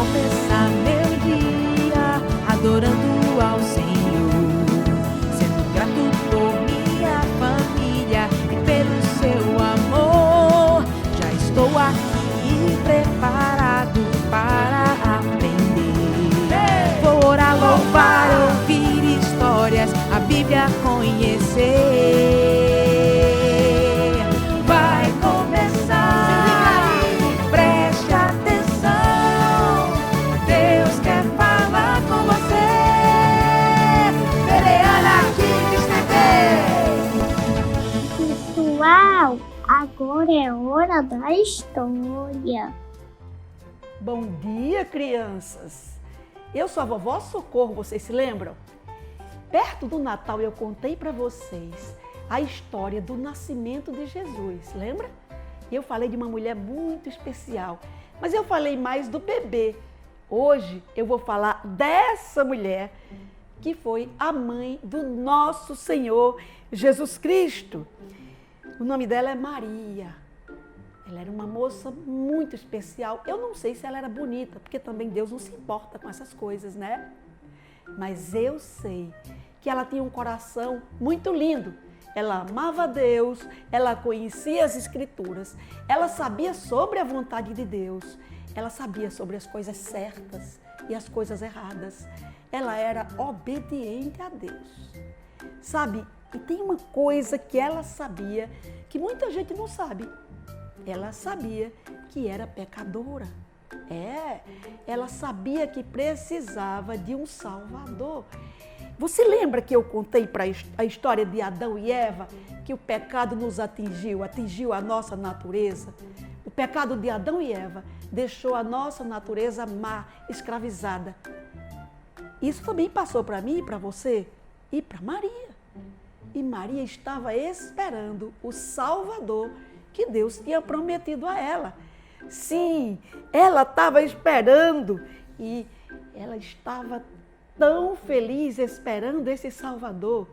começar meu dia adorando ao Senhor, sendo grato por minha família e pelo seu amor. Já estou aqui preparado para aprender. Vou orar, louvar, ouvir histórias, a Bíblia conhecer. Agora é hora da história. Bom dia, crianças! Eu sou a vovó Socorro, vocês se lembram? Perto do Natal eu contei para vocês a história do nascimento de Jesus, lembra? Eu falei de uma mulher muito especial, mas eu falei mais do bebê. Hoje eu vou falar dessa mulher que foi a mãe do nosso Senhor Jesus Cristo. O nome dela é Maria. Ela era uma moça muito especial. Eu não sei se ela era bonita, porque também Deus não se importa com essas coisas, né? Mas eu sei que ela tinha um coração muito lindo. Ela amava Deus, ela conhecia as Escrituras, ela sabia sobre a vontade de Deus, ela sabia sobre as coisas certas e as coisas erradas. Ela era obediente a Deus. Sabe? E tem uma coisa que ela sabia, que muita gente não sabe. Ela sabia que era pecadora. Ela sabia que precisava de um Salvador. Você lembra que eu contei a história de Adão e Eva, que o pecado nos atingiu a nossa natureza? O pecado de Adão e Eva deixou a nossa natureza má, escravizada. Isso também passou para mim e para você e para Maria. E Maria estava esperando o Salvador que Deus tinha prometido a ela. Sim, ela estava esperando e ela estava tão feliz esperando esse Salvador.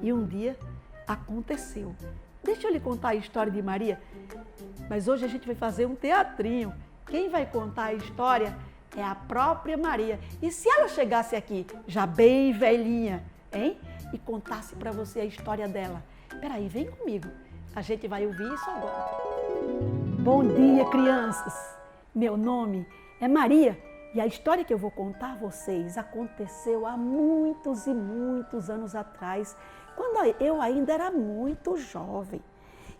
E um dia aconteceu. Deixa eu lhe contar a história de Maria, mas hoje a gente vai fazer um teatrinho. Quem vai contar a história é a própria Maria. E se ela chegasse aqui, já bem velhinha, hein? E contasse para você a história dela. Peraí, vem comigo. A gente vai ouvir isso agora. Bom dia, crianças. Meu nome é Maria e a história que eu vou contar a vocês aconteceu há muitos e muitos anos atrás, quando eu ainda era muito jovem.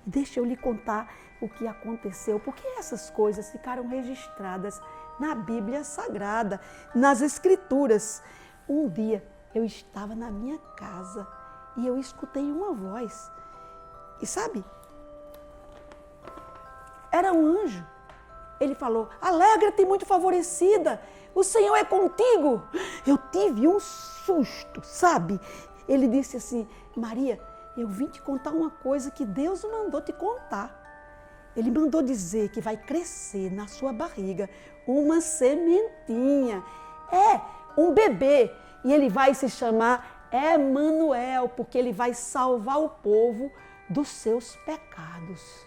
Deixa eu lhe contar o que aconteceu, porque essas coisas ficaram registradas na Bíblia Sagrada, nas Escrituras. Um dia, eu estava na minha casa e eu escutei uma voz. E sabe? Era um anjo. Ele falou: alegra-te, muito favorecida, o Senhor é contigo. Eu tive um susto, sabe? Ele disse assim: Maria, eu vim te contar uma coisa que Deus mandou te contar. Ele mandou dizer que vai crescer na sua barriga uma sementinha. Um bebê. E ele vai se chamar Emanuel, porque ele vai salvar o povo dos seus pecados.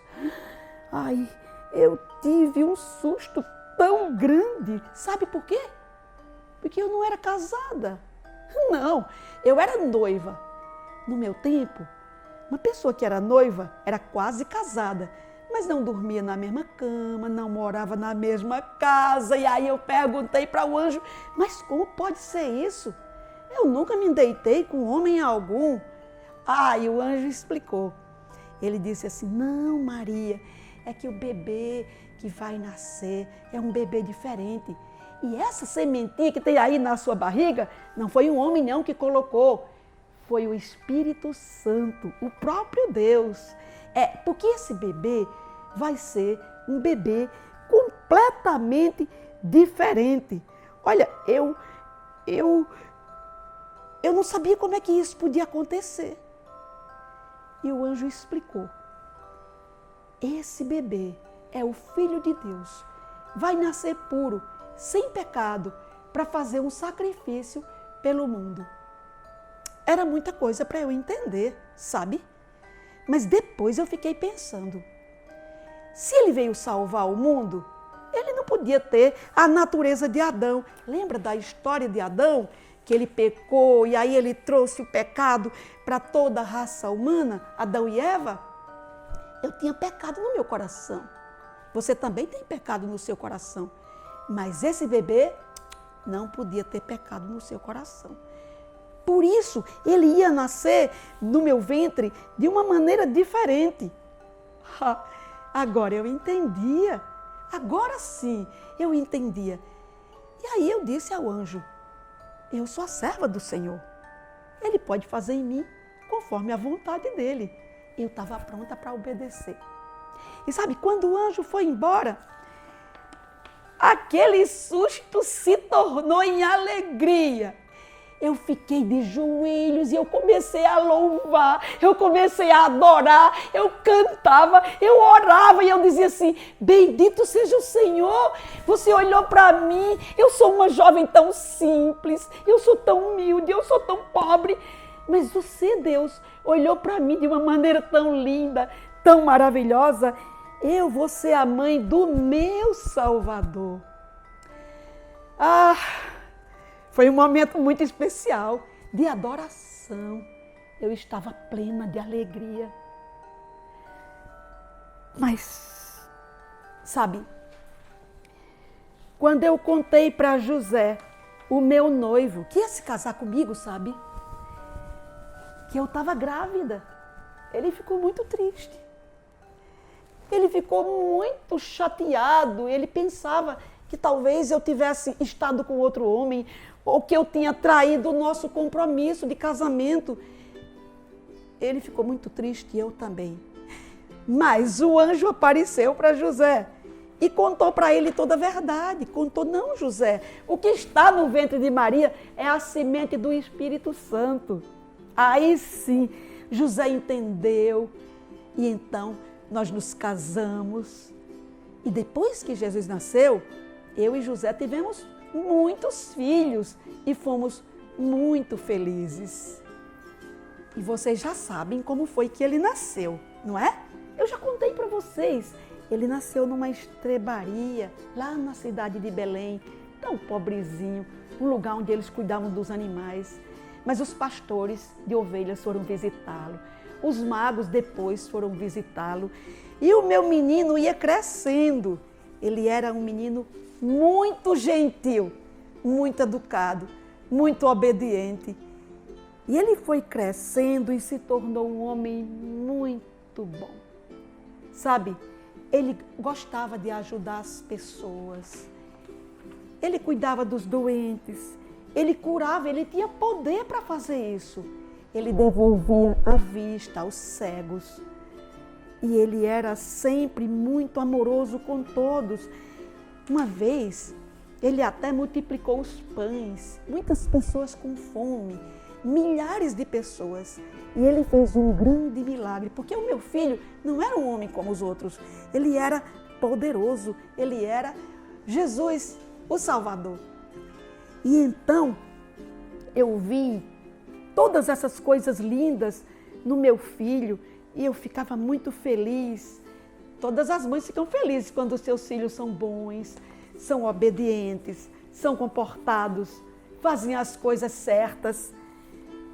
Ai, eu tive um susto tão grande. Sabe por quê? Porque eu não era casada. Não, eu era noiva. No meu tempo, uma pessoa que era noiva era quase casada, mas não dormia na mesma cama, não morava na mesma casa. E aí eu perguntei para o anjo: mas como pode ser isso? Eu nunca me deitei com homem algum. E o anjo explicou. Ele disse assim: não, Maria, é que o bebê que vai nascer é um bebê diferente. E essa sementinha que tem aí na sua barriga, não foi um homem não que colocou, foi o Espírito Santo, o próprio Deus. Porque esse bebê vai ser um bebê completamente diferente. Olha, eu não sabia como é que isso podia acontecer. E o anjo explicou. Esse bebê é o Filho de Deus. Vai nascer puro, sem pecado, para fazer um sacrifício pelo mundo. Era muita coisa para eu entender, sabe? Mas depois eu fiquei pensando. Se ele veio salvar o mundo, ele não podia podia ter a natureza de Adão. Lembra da história de Adão? Que ele pecou e aí ele trouxe o pecado para toda a raça humana, Adão e Eva? Eu tinha pecado no meu coração. Você também tem pecado no seu coração. Mas esse bebê não podia ter pecado no seu coração. Por isso, ele ia nascer no meu ventre de uma maneira diferente. Agora eu entendia. Agora sim, eu entendia. E aí eu disse ao anjo, eu sou a serva do Senhor. Ele pode fazer em mim conforme a vontade dele. Eu estava pronta para obedecer. E sabe, quando o anjo foi embora, aquele susto se tornou em alegria. Eu fiquei de joelhos e eu comecei a louvar, eu comecei a adorar, eu cantava, eu orava e eu dizia assim, bendito seja o Senhor, você olhou para mim, eu sou uma jovem tão simples, eu sou tão humilde, eu sou tão pobre, mas você, Deus, olhou para mim de uma maneira tão linda, tão maravilhosa, eu vou ser a mãe do meu Salvador. Foi um momento muito especial de adoração. Eu estava plena de alegria. Mas, sabe, quando eu contei para José, o meu noivo, que ia se casar comigo, sabe? Que eu estava grávida. Ele ficou muito triste. Ele ficou muito chateado. Ele pensava que talvez eu tivesse estado com outro homem, ou que eu tinha traído o nosso compromisso de casamento. Ele ficou muito triste e eu também. Mas o anjo apareceu para José e contou para ele toda a verdade. Contou, não, José, o que está no ventre de Maria é a semente do Espírito Santo. Aí sim, José entendeu e então nós nos casamos. E depois que Jesus nasceu, eu e José tivemos muitos filhos e fomos muito felizes. E vocês já sabem como foi que ele nasceu, não é? Eu já contei para vocês. Ele nasceu numa estrebaria, lá na cidade de Belém, tão pobrezinho, um lugar onde eles cuidavam dos animais. Mas os pastores de ovelhas foram visitá-lo. Os magos depois foram visitá-lo. E o meu menino ia crescendo. Ele era um menino muito gentil, muito educado, muito obediente. E ele foi crescendo e se tornou um homem muito bom. Sabe, ele gostava de ajudar as pessoas. Ele cuidava dos doentes, ele curava, ele tinha poder para fazer isso. Ele devolvia a vista aos cegos. E ele era sempre muito amoroso com todos. Uma vez, ele até multiplicou os pães, muitas pessoas com fome, milhares de pessoas. E ele fez um grande milagre, porque o meu filho não era um homem como os outros. Ele era poderoso, ele era Jesus, o Salvador. E então, eu vi todas essas coisas lindas no meu filho e eu ficava muito feliz. Todas as mães ficam felizes quando os seus filhos são bons, são obedientes, são comportados, fazem as coisas certas.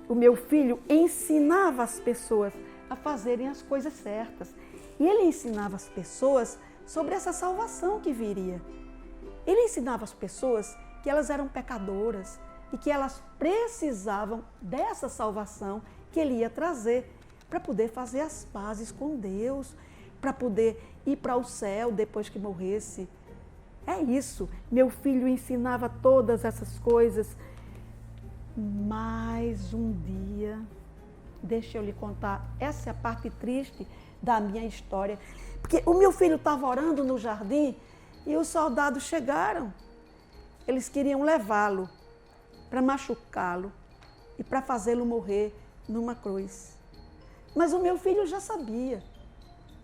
O meu filho ensinava as pessoas a fazerem as coisas certas. E ele ensinava as pessoas sobre essa salvação que viria. Ele ensinava as pessoas que elas eram pecadoras e que elas precisavam dessa salvação que ele ia trazer para poder fazer as pazes com Deus, para poder ir para o céu depois que morresse. É isso, meu filho ensinava todas essas coisas. Mas um dia, deixa eu lhe contar, essa é a parte triste da minha história, porque o meu filho estava orando no jardim e os soldados chegaram. Eles queriam levá-lo para machucá-lo e para fazê-lo morrer numa cruz. Mas o meu filho já sabia.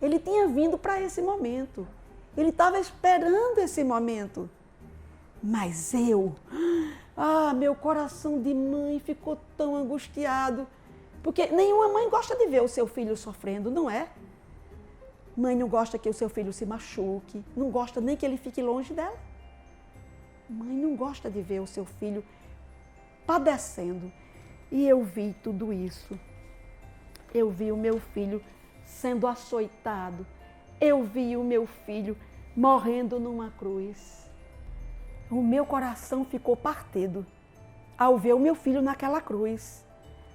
Ele tinha vindo para esse momento. Ele estava esperando esse momento. Mas meu coração de mãe ficou tão angustiado. Porque nenhuma mãe gosta de ver o seu filho sofrendo, não é? Mãe não gosta que o seu filho se machuque, não gosta nem que ele fique longe dela. Mãe não gosta de ver o seu filho padecendo. E eu vi tudo isso. Eu vi o meu filho sendo açoitado. Eu vi o meu filho morrendo numa cruz. O meu coração ficou partido ao ver o meu filho naquela cruz,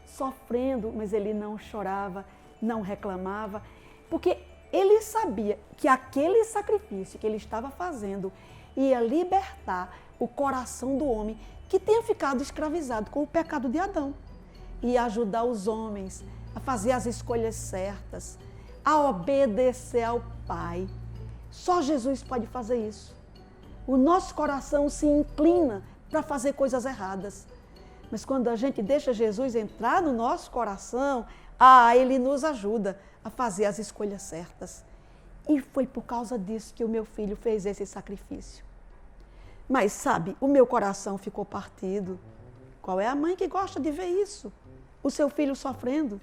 sofrendo, mas ele não chorava, não reclamava, porque ele sabia que aquele sacrifício que ele estava fazendo ia libertar o coração do homem que tinha ficado escravizado com o pecado de Adão. Ia ajudar os homens a fazer as escolhas certas, a obedecer ao Pai. Só Jesus pode fazer isso. O nosso coração se inclina para fazer coisas erradas. Mas quando a gente deixa Jesus entrar no nosso coração, Ele nos ajuda a fazer as escolhas certas. E foi por causa disso que o meu filho fez esse sacrifício. Mas sabe, o meu coração ficou partido. Qual é a mãe que gosta de ver isso? O seu filho sofrendo.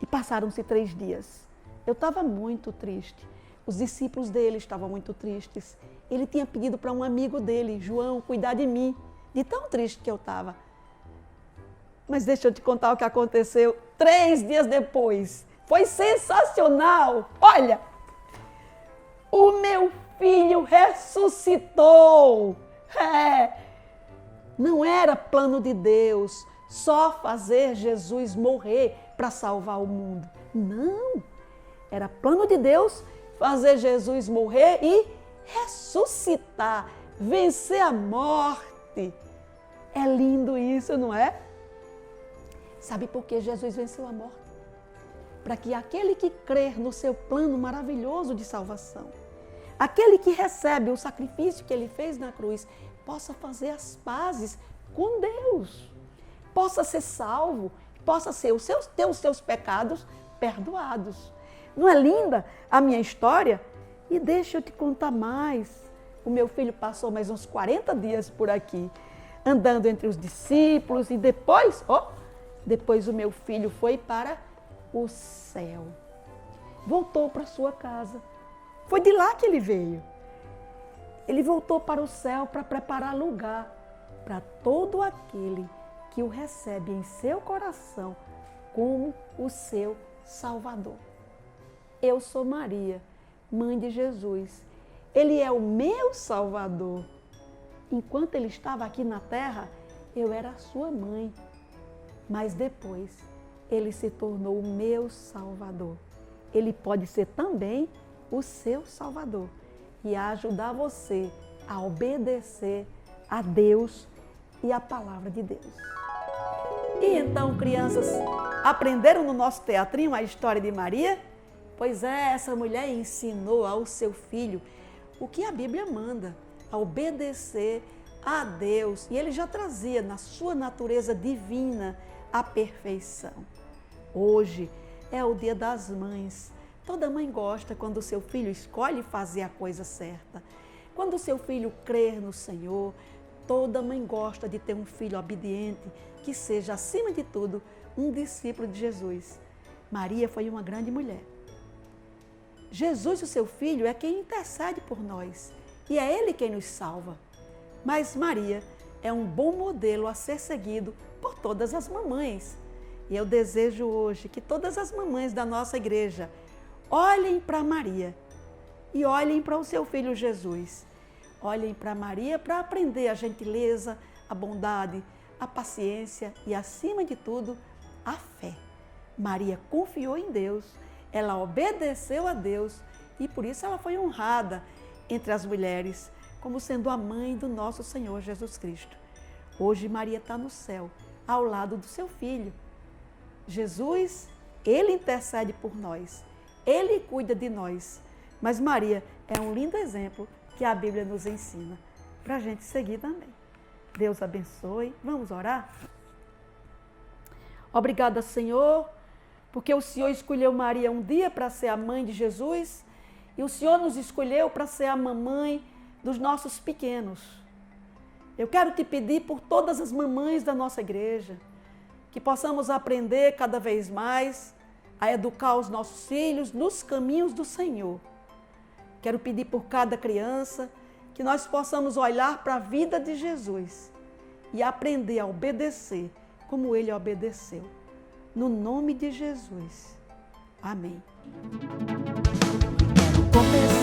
E passaram-se 3 dias. Eu estava muito triste. Os discípulos dele estavam muito tristes. Ele tinha pedido para um amigo dele, João, cuidar de mim, de tão triste que eu estava. Mas deixa eu te contar o que aconteceu 3 dias depois. Foi sensacional! Olha, o meu filho ressuscitou! Não era plano de Deus só fazer Jesus morrer para salvar o mundo. Não! Era plano de Deus fazer Jesus morrer e ressuscitar, vencer a morte. É lindo isso, não é? Sabe por que Jesus venceu a morte? Para que aquele que crer no seu plano maravilhoso de salvação, aquele que recebe o sacrifício que ele fez na cruz, possa fazer as pazes com Deus, possa ser salvo, possa ter os seus pecados perdoados. Não é linda a minha história? E deixa eu te contar mais. O meu filho passou mais uns 40 dias por aqui, andando entre os discípulos, e depois o meu filho foi para o céu. Voltou para sua casa. Foi de lá que ele veio. Ele voltou para o céu para preparar lugar para todo aquele que o recebe em seu coração como o seu Salvador. Eu sou Maria, mãe de Jesus. Ele é o meu Salvador. Enquanto ele estava aqui na terra, eu era a sua mãe. Mas depois, ele se tornou o meu Salvador. Ele pode ser também o seu Salvador e a ajudar você a obedecer a Deus e a palavra de Deus. E então, crianças, aprenderam no nosso teatrinho a história de Maria? Pois é, essa mulher ensinou ao seu filho o que a Bíblia manda, a obedecer a Deus. E ele já trazia na sua natureza divina a perfeição. Hoje é o Dia das Mães. Toda mãe gosta quando o seu filho escolhe fazer a coisa certa. Quando o seu filho crer no Senhor, toda mãe gosta de ter um filho obediente, que seja, acima de tudo, um discípulo de Jesus. Maria foi uma grande mulher. Jesus, o seu filho, é quem intercede por nós e é Ele quem nos salva. Mas Maria é um bom modelo a ser seguido por todas as mamães. E eu desejo hoje que todas as mamães da nossa igreja olhem para Maria e olhem para o seu filho Jesus. Olhem para Maria para aprender a gentileza, a bondade, a paciência e, acima de tudo, a fé. Maria confiou em Deus, ela obedeceu a Deus e por isso ela foi honrada entre as mulheres como sendo a mãe do nosso Senhor Jesus Cristo. Hoje Maria está no céu, ao lado do seu filho. Jesus, Ele intercede por nós, Ele cuida de nós. Mas Maria é um lindo exemplo que a Bíblia nos ensina para a gente seguir também. Deus abençoe. Vamos orar? Obrigada, Senhor, porque o Senhor escolheu Maria um dia para ser a mãe de Jesus e o Senhor nos escolheu para ser a mamãe dos nossos pequenos. Eu quero te pedir por todas as mamães da nossa igreja, que possamos aprender cada vez mais a educar os nossos filhos nos caminhos do Senhor. Quero pedir por cada criança que nós possamos olhar para a vida de Jesus e aprender a obedecer como Ele obedeceu. No nome de Jesus. Amém. Quero começar